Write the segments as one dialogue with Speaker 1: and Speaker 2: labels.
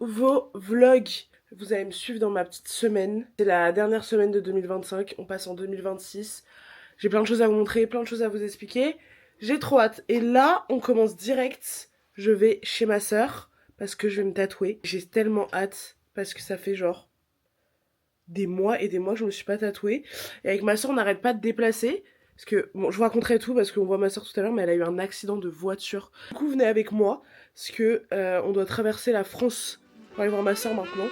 Speaker 1: nouveau vlog. Vous allez me suivre dans ma petite semaine. C'est la dernière semaine de 2025, on passe en 2026. J'ai plein de choses à vous montrer, plein de choses à vous expliquer. J'ai trop hâte. Et là, on commence direct. Je vais chez ma sœur parce que je vais me tatouer. J'ai tellement hâte parce que ça fait genre des mois et des mois que je me suis pas tatouée. Et avec ma sœur, on n'arrête pas de déplacer. Parce que, bon, je vous raconterai tout parce qu'on voit ma sœur tout à l'heure, mais elle a eu un accident de voiture. Du coup, venez avec moi parce que on doit traverser la France pour aller voir ma sœur maintenant.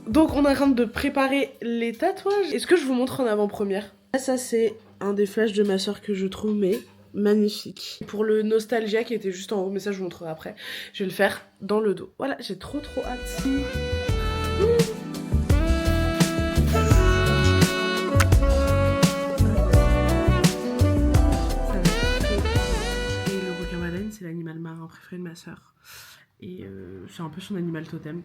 Speaker 1: Donc on est en train de préparer les tatouages. Est-ce que je vous montre en avant-première? Ça c'est un des flashs de ma soeur que je trouve mais magnifique. Pour le Nostalgia qui était juste en haut, mais ça je vous montrerai après. Je vais le faire dans le dos. Voilà, j'ai trop hâte. Et le requin-baleine c'est l'animal marin préféré de ma soeur. Et c'est un peu son animal totem.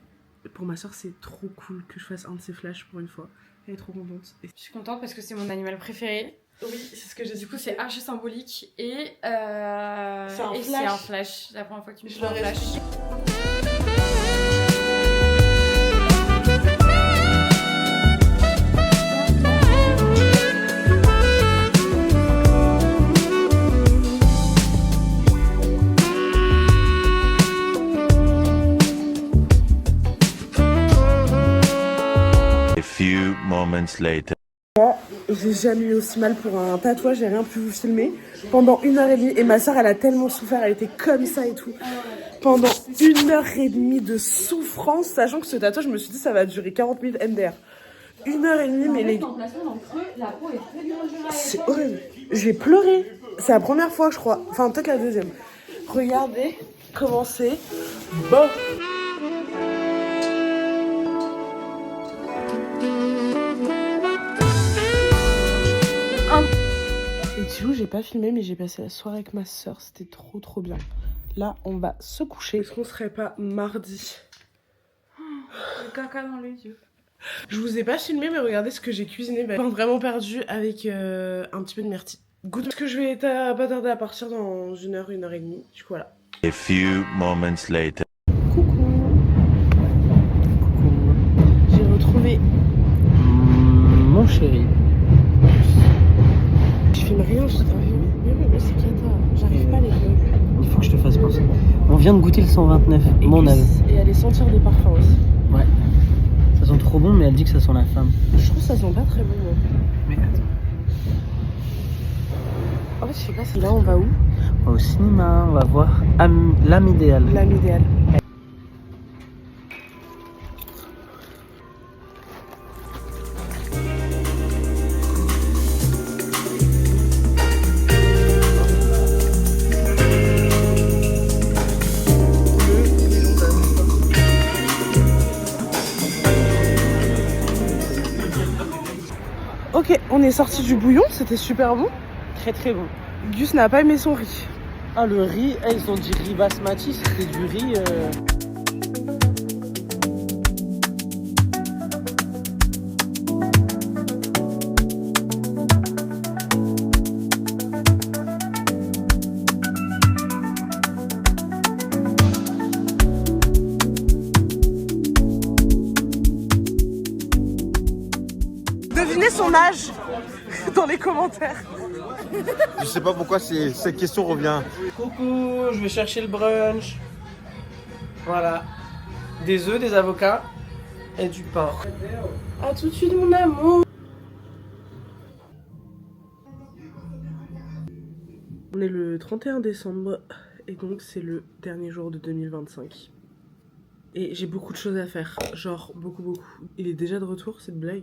Speaker 1: Pour ma soeur, c'est trop cool que je fasse un de ces flashs pour une fois. Elle est trop contente.
Speaker 2: Je suis contente parce que c'est mon animal préféré.
Speaker 1: Oui, c'est ce que j'ai dit.
Speaker 2: Du coup, c'est archi symbolique et
Speaker 1: c'est un
Speaker 2: flash. C'est la première fois que tu me
Speaker 1: je
Speaker 2: fais un
Speaker 1: l'aurais
Speaker 2: flash.
Speaker 3: A few moments later.
Speaker 1: J'ai jamais eu aussi mal pour un tatouage, j'ai rien pu vous filmer pendant 1h30 et ma soeur elle a tellement souffert, elle était comme ça et tout pendant 1h30 de souffrance, sachant que ce tatouage je me suis dit ça va durer 40 minutes MDR. 1h30 mais les... C'est horrible, j'ai pleuré, c'est la première fois je crois, enfin peut-être la deuxième. Regardez comment c'est beau. Et tu vois, j'ai pas filmé, mais j'ai passé la soirée avec ma soeur. C'était trop bien. Là, on va se coucher. Est-ce qu'on serait pas mardi?
Speaker 2: Le caca dans les yeux.
Speaker 1: Je vous ai pas filmé, mais regardez ce que j'ai cuisiné. Pain vraiment perdu avec un petit peu de myrtille. Goûte. Parce que je vais pas tarder à partir dans 1h, 1h30. Du coup, voilà.
Speaker 3: A few moments later.
Speaker 1: Coucou. J'ai retrouvé
Speaker 4: mon chéri.
Speaker 1: Je filme rien, je t'en mais c'est cata. J'arrive pas à les filmer.
Speaker 4: Il faut que je te fasse penser. On vient de goûter le 129, mon âme.
Speaker 1: Et aller sentir des parfums aussi.
Speaker 4: Ouais. Ça sent trop bon, mais elle dit que ça sent la femme.
Speaker 1: Je trouve que ça sent pas très bon, moi.
Speaker 4: Mais attends.
Speaker 1: En fait, je sais pas, c'est là, on va où?
Speaker 4: On va au cinéma, on va voir l'âme idéale.
Speaker 1: L'âme idéale. Ok, on est sorti du bouillon, c'était super bon.
Speaker 4: Très bon.
Speaker 1: Gus n'a pas aimé son riz.
Speaker 4: Ah, le riz, ils ont dit riz basmati, c'était du riz.
Speaker 1: Devinez son âge dans les commentaires.
Speaker 5: Je sais pas pourquoi cette question revient.
Speaker 4: Coucou, je vais chercher le brunch. Voilà. Des œufs, des avocats et du pain.
Speaker 1: A tout de suite mon amour. On est le 31 décembre et donc c'est le dernier jour de 2025. Et j'ai beaucoup de choses à faire, genre beaucoup. Il est déjà de retour, cette blague?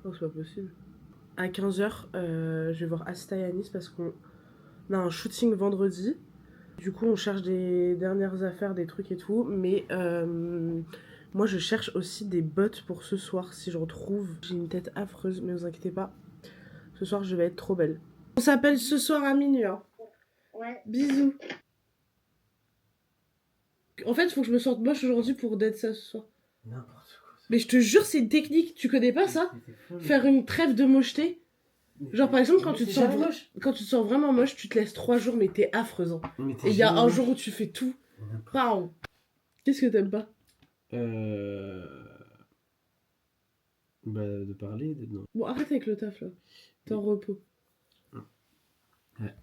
Speaker 1: Oh, c'est pas possible. À 15h, je vais voir Asta et Anis parce qu'on a un shooting vendredi. Du coup, on cherche des dernières affaires, des trucs et tout. Mais moi, je cherche aussi des bottes pour ce soir si je retrouve. J'ai une tête affreuse, mais vous inquiétez pas. Ce soir, je vais être trop belle. On s'appelle ce soir à minuit. Hein. Ouais. Bisous. En fait, il faut que je me sorte moche aujourd'hui pour d'être ça ce soir.
Speaker 4: N'importe quoi.
Speaker 1: Mais je te jure, c'est une technique. Tu connais pas ça? Faire une trêve de mocheté. Genre par exemple, quand tu te sens vraiment moche, tu te laisses 3 jours, mais t'es affreuse. Hein. Et il y a un jour où tu fais tout. Waouh. Qu'est-ce que t'aimes pas?
Speaker 4: Bah, de parler, non.
Speaker 1: Bon, arrête avec le taf là. T'es en repos.
Speaker 4: Ouais.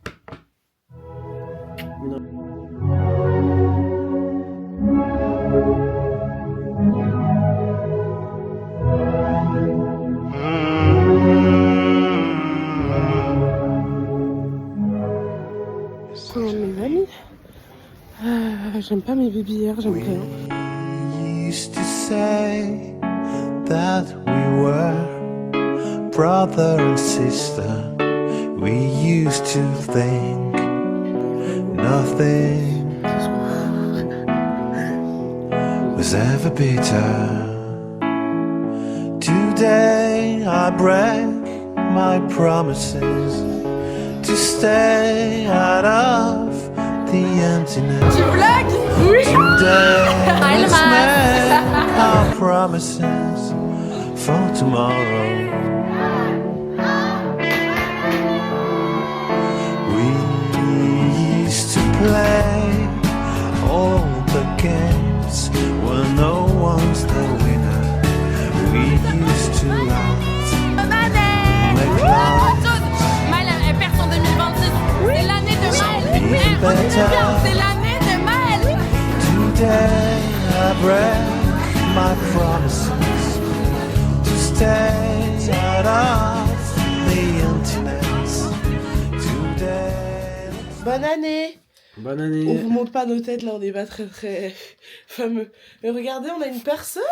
Speaker 1: Mes amis. J'aime pas mes bibières, j'aime rien.
Speaker 6: We used to say that we were brother and sister. We used to think nothing was ever bitter. Today I break my promises to stay out of the emptiness.
Speaker 2: Tu blagues? Oui.
Speaker 6: Today let's make our promises for tomorrow. We used to play all the games when no one's the winner. We used to laugh, make love,
Speaker 2: Maëlle, elle perd son 2026. C'est l'année de Maëlle. C'est l'année de Maëlle.
Speaker 6: today I break my promises to stay out of the emptiness. Today.
Speaker 1: Bonne année!
Speaker 4: Bonne
Speaker 1: On
Speaker 4: année.
Speaker 1: vous montre pas nos têtes là, on n'est pas très très fameux. Mais regardez, on a une perceuse!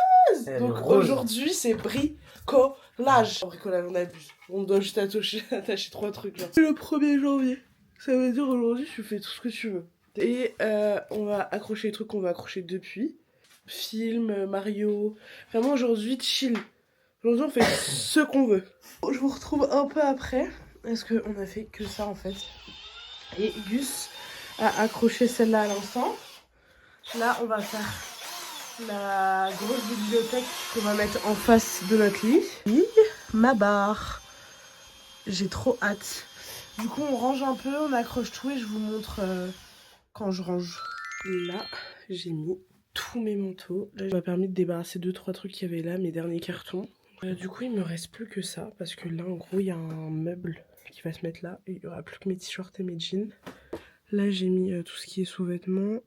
Speaker 4: Elle est
Speaker 1: Donc
Speaker 4: rose.
Speaker 1: aujourd'hui c'est bricolage. Bricolage, on abuse. On doit juste attacher 3 trucs genre. C'est le 1er janvier. Ça veut dire aujourd'hui tu fais tout ce que tu veux. Et on va accrocher les trucs qu'on va accrocher depuis. Film, Mario. Vraiment aujourd'hui chill. Aujourd'hui on fait ce qu'on veut. Je vous retrouve un peu après. Parce qu'on a fait que ça en fait. Et Gus a accroché celle-là à l'instant. Là on va faire la grosse bibliothèque qu'on va mettre en face de notre lit. Et ma barre. J'ai trop hâte. Du coup on range un peu, on accroche tout et je vous montre quand je range. Là j'ai mis tous mes manteaux. Là ça m'a permis de débarrasser 2-3 trucs qu'il y avait là, mes derniers cartons. Du coup il me reste plus que ça parce que là en gros il y a un meuble qui va se mettre là et il y aura plus que mes t-shirts et mes jeans. Là j'ai mis tout ce qui est sous-vêtements,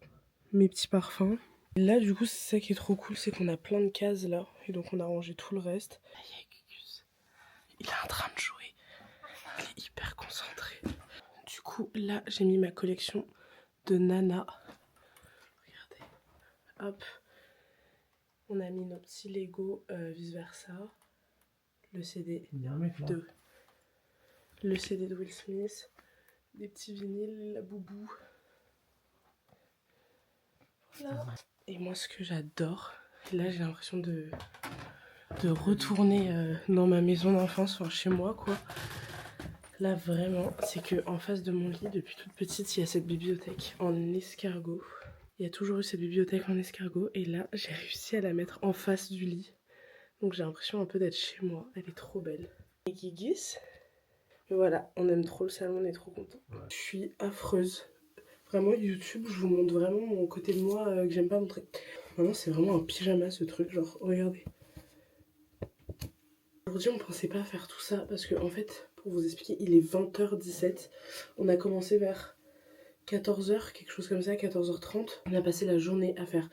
Speaker 1: mes petits parfums. Et là du coup c'est ça qui est trop cool, c'est qu'on a plein de cases là et donc on a rangé tout le reste. Là il y a Gugus, il est en train de jouer, il est hyper concentré. Du coup là j'ai mis ma collection de Nana. Regardez, hop, on a mis nos petits Lego vice versa, le CD de Will Smith, des petits vinyles, la boubou. Voilà. Et moi ce que j'adore, là j'ai l'impression de retourner dans ma maison d'enfance, enfin chez moi quoi. Là vraiment, c'est que en face de mon lit, depuis toute petite, il y a cette bibliothèque en escargot. Il y a toujours eu cette bibliothèque en escargot et là j'ai réussi à la mettre en face du lit. Donc j'ai l'impression un peu d'être chez moi, elle est trop belle. Et Guigis. Et voilà, on aime trop le salon, on est trop content. Ouais. Je suis affreuse. Vraiment, YouTube, je vous montre vraiment mon côté de moi que j'aime pas montrer. Vraiment, c'est vraiment un pyjama ce truc, genre, regardez. Aujourd'hui, on pensait pas faire tout ça parce que, en fait, pour vous expliquer, il est 20h17. On a commencé vers 14h, quelque chose comme ça, 14h30. On a passé la journée à faire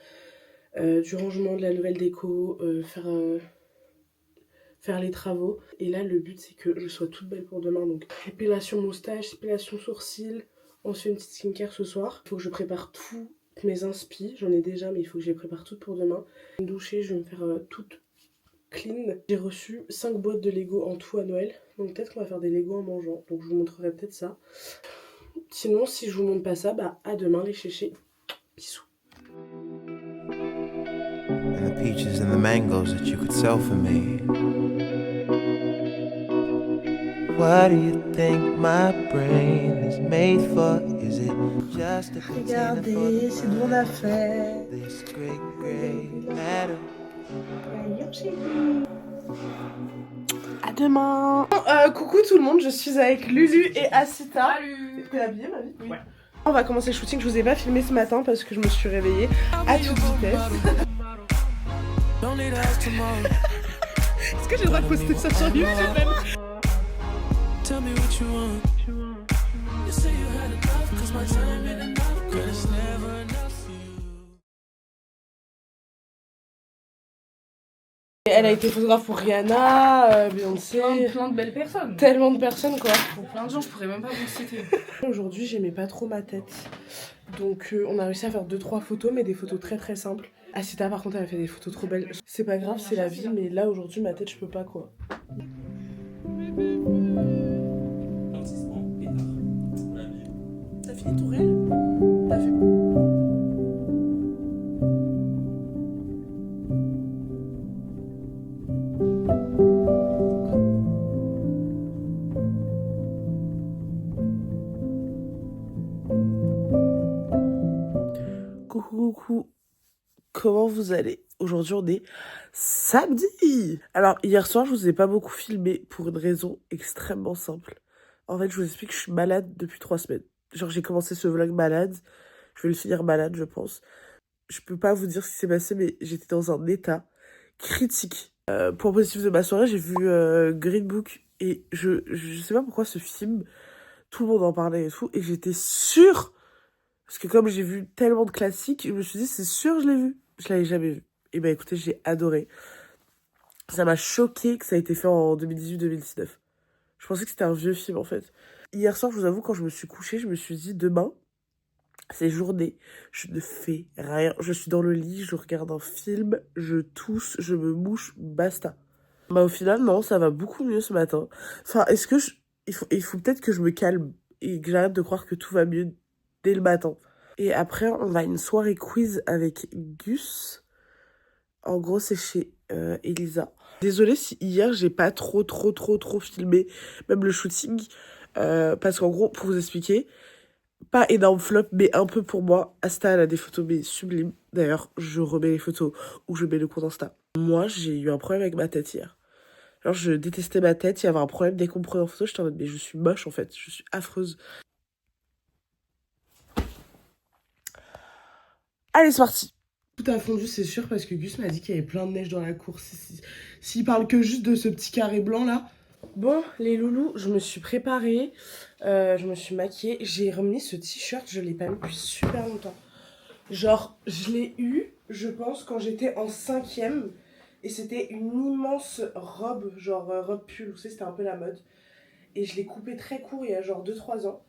Speaker 1: du rangement, de la nouvelle déco, faire les travaux. Et là, le but, c'est que je sois toute belle pour demain. Donc, épilation moustache, épilation sourcils. On se fait une petite skincare ce soir. Il faut que je prépare toutes mes inspi. J'en ai déjà, mais il faut que je les prépare toutes pour demain. Je vais me doucher, je vais me faire toute clean. J'ai reçu 5 boîtes de Lego en tout à Noël. Donc, peut-être qu'on va faire des Lego en mangeant. Donc, je vous montrerai peut-être ça. Sinon, si je vous montre pas ça, bah, à demain, les chéchés. Bisous.
Speaker 6: And the peaches and the mangoes that you could sell for me. What do you think my brain is made for? Is it just a container for
Speaker 1: Regardez, c'est de mon affaire.
Speaker 6: this great gray matter?
Speaker 1: À demain. Coucou tout le monde, je suis avec Lulu et Asita.
Speaker 2: Salut.
Speaker 1: T'es habillée, ma vie?
Speaker 2: Oui.
Speaker 1: Ouais. On va commencer le shooting, je vous ai pas filmé ce matin parce que je me suis réveillée à toute vitesse. Est-ce que j'ai le droit de poster ça sur YouTube même? Elle a été photographe pour Rihanna, Beyoncé,
Speaker 2: Plein de belles personnes.
Speaker 1: tellement de personnes quoi.
Speaker 2: Pour plein de gens, je pourrais même pas vous citer.
Speaker 1: Aujourd'hui j'aimais pas trop ma tête, donc on a réussi à faire 2-3 photos, mais des photos très très simples. Asita par contre elle a fait des photos trop belles. C'est pas grave, c'est la vie, mais là aujourd'hui ma tête je peux pas quoi. T'as fini ton réel? T'as fait... Coucou, comment vous allez? Aujourd'hui on est samedi. Alors hier soir je vous ai pas beaucoup filmé pour une raison extrêmement simple. En fait je vous explique que je suis malade depuis 3 semaines. Genre j'ai commencé ce vlog malade, je vais le finir malade je pense. Je peux pas vous dire ce qui s'est passé mais j'étais dans un état critique. Point positif de ma soirée, j'ai vu Green Book et je sais pas pourquoi ce film, tout le monde en parlait et tout, et j'étais sûre. Parce que comme j'ai vu tellement de classiques, je me suis dit, c'est sûr, je l'ai vu. Je l'avais jamais vu. Et ben écoutez, j'ai adoré. Ça m'a choqué que ça ait été fait en 2018-2019. Je pensais que c'était un vieux film, en fait. Hier soir, je vous avoue, quand je me suis couchée, je me suis dit, demain, c'est journée. Je ne fais rien. Je suis dans le lit, je regarde un film, je tousse, je me mouche, basta. Bah au final, non, ça va beaucoup mieux ce matin. Enfin, est-ce que il faut peut-être que je me calme et que j'arrête de croire que tout va mieux dès le matin. Et après, on a une soirée quiz avec Gus. En gros, c'est chez Elisa. Désolée si hier, j'ai pas trop filmé, même le shooting. Parce qu'en gros, pour vous expliquer, pas énorme flop, mais un peu pour moi. Asta, elle a des photos mais sublimes. D'ailleurs, je remets les photos ou je mets le compte Insta. Moi, j'ai eu un problème avec ma tête hier. Alors, je détestais ma tête, il y avait un problème dès qu'on me prenait en photo. J'étais en mode, mais je suis moche en fait, je suis affreuse. Allez, c'est parti. Tout a fondu, c'est sûr, parce que Gus m'a dit qu'il y avait plein de neige dans la cour. S'il parle que juste de ce petit carré blanc là. Bon, les loulous, je me suis préparée, je me suis maquillée. J'ai remis ce t-shirt, je l'ai pas mis depuis super longtemps. Genre, je l'ai eu, je pense, quand j'étais en 5e. Et c'était une immense robe, genre robe pull, vous savez, c'était un peu la mode. Et je l'ai coupé très court il y a genre 2-3 ans.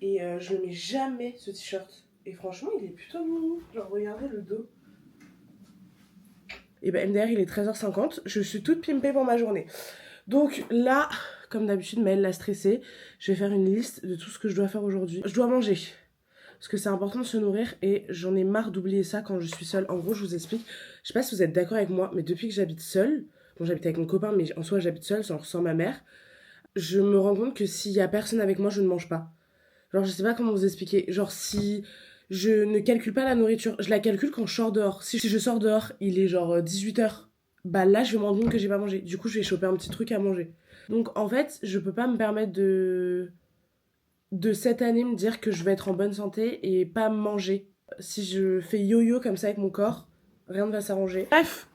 Speaker 1: Et je le mets jamais, ce t-shirt. Et franchement, il est plutôt mignon. Genre, regardez le dos. Et ben MDR, il est 13h50. Je suis toute pimpée pour ma journée. Donc là, comme d'habitude, Maëlle l'a stressée. Je vais faire une liste de tout ce que je dois faire aujourd'hui. Je dois manger. Parce que c'est important de se nourrir. Et j'en ai marre d'oublier ça quand je suis seule. En gros, je vous explique. Je sais pas si vous êtes d'accord avec moi, mais depuis que j'habite seule, bon, j'habite avec mon copain, mais en soi, j'habite seule, sans ma mère, je me rends compte que s'il y a personne avec moi, je ne mange pas. Genre, je sais pas comment vous expliquer. Genre, si... Je ne calcule pas la nourriture, je la calcule quand je sors dehors. Si je sors dehors, il est genre 18h, bah là je vais me rendre compte que j'ai pas mangé. Du coup je vais choper un petit truc à manger. Donc en fait, je peux pas me permettre de cette année me dire que je vais être en bonne santé et pas manger. Si je fais yo-yo comme ça avec mon corps, rien ne va s'arranger. Bref,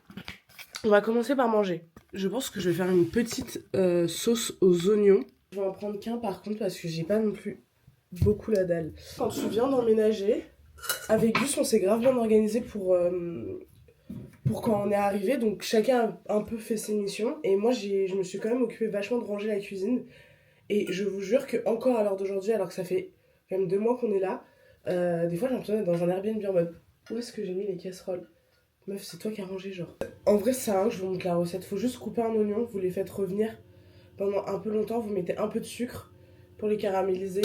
Speaker 1: on va commencer par manger. Je pense que je vais faire une petite sauce aux oignons. Je vais en prendre qu'un par contre parce que j'ai pas non plus beaucoup la dalle. Quand tu viens d'emménager, avec Gus, on s'est grave bien organisé pour quand on est arrivé. Donc chacun a un peu fait ses missions. Et moi, je me suis quand même occupée vachement de ranger la cuisine. Et je vous jure que encore à l'heure d'aujourd'hui, alors que ça fait quand même 2 mois qu'on est là, des fois j'ai l'impression d'être dans un Airbnb en mode où est-ce que j'ai mis les casseroles? Meuf, c'est toi qui as rangé genre. En vrai, c'est ça, je vous montre la recette. Faut juste couper un oignon, vous les faites revenir pendant un peu longtemps, vous mettez un peu de sucre pour les caraméliser.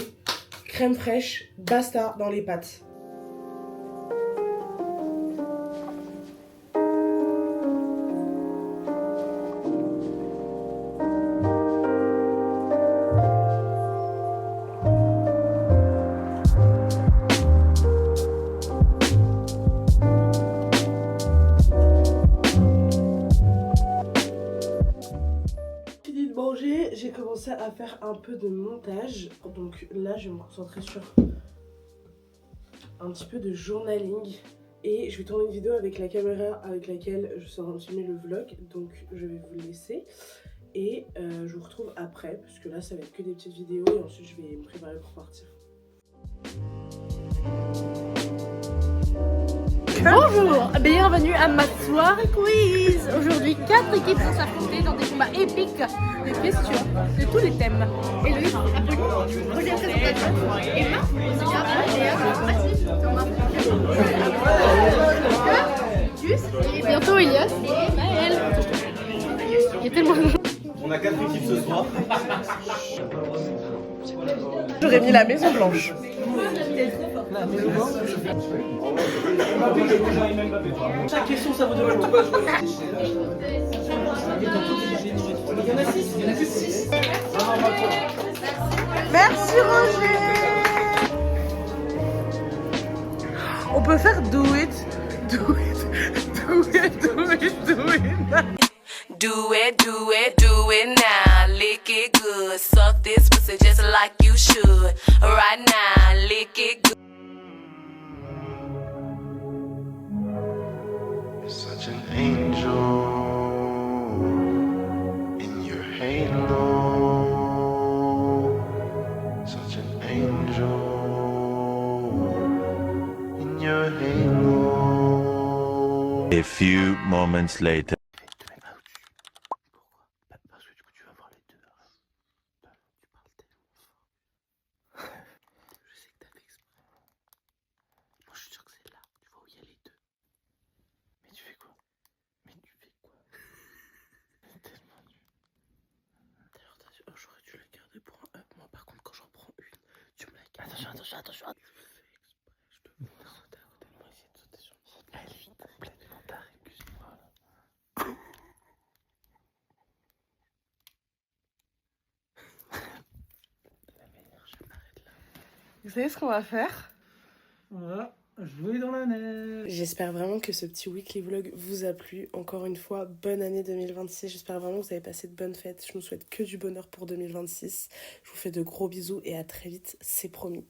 Speaker 1: Crème fraîche, basta dans les pâtes. à faire un peu de montage. Donc là, je vais me concentrer sur un petit peu de journaling. Et je vais tourner une vidéo avec la caméra avec laquelle je suis en train de filmer le vlog. Donc je vais vous laisser. Et je vous retrouve après, parce que là, ça va être que des petites vidéos. Et ensuite, je vais me préparer pour partir.
Speaker 7: Bonjour, bienvenue à ma soirée quiz. Aujourd'hui, 4 équipes vont s'affronter dans des combats épiques de questions de tous les thèmes. Héloïse, Apolline, première présentation. Emma, Léa, et bientôt Elias et Maëlle. Il y a tellement de gens.
Speaker 5: On a 4 équipes ce soir.
Speaker 1: J'aurais mis la Maison Blanche.
Speaker 4: Chaque question, ça vaut 2 jours. Il y en a 6. Il y en a que 6.
Speaker 1: Merci Roger. On peut faire do it, do it, do it, do it, do it.
Speaker 2: Do it, do it, do it now. Lick it good. Suck this pussy just like you should. Right now, lick it good.
Speaker 8: Such an angel in your halo. Such an angel in your halo.
Speaker 3: A few moments later.
Speaker 6: Parce que du coup, tu vas voir les deux. Tu parles tellement fort. Je sais que t'as fait exprès. Moi, je suis sûr que c'est là. Tu vois où il y a les deux. Mais tu fais quoi? Mais tu fais quoi? C'est tellement nul. D'ailleurs, j'aurais dû la garder pour un up. Moi, par contre, quand j'en prends une, tu me la gardes. Attention. Je fais exprès. Je te montre. Moi, essayer de sauter sur moi. Elle est complètement tarée. Excuse-moi.
Speaker 1: Vous savez ce qu'on va faire?
Speaker 4: Voilà, jouer dans la neige.
Speaker 1: J'espère vraiment que ce petit weekly vlog vous a plu. Encore une fois, bonne année 2026. J'espère vraiment que vous avez passé de bonnes fêtes. Je vous souhaite que du bonheur pour 2026. Je vous fais de gros bisous et à très vite, c'est promis.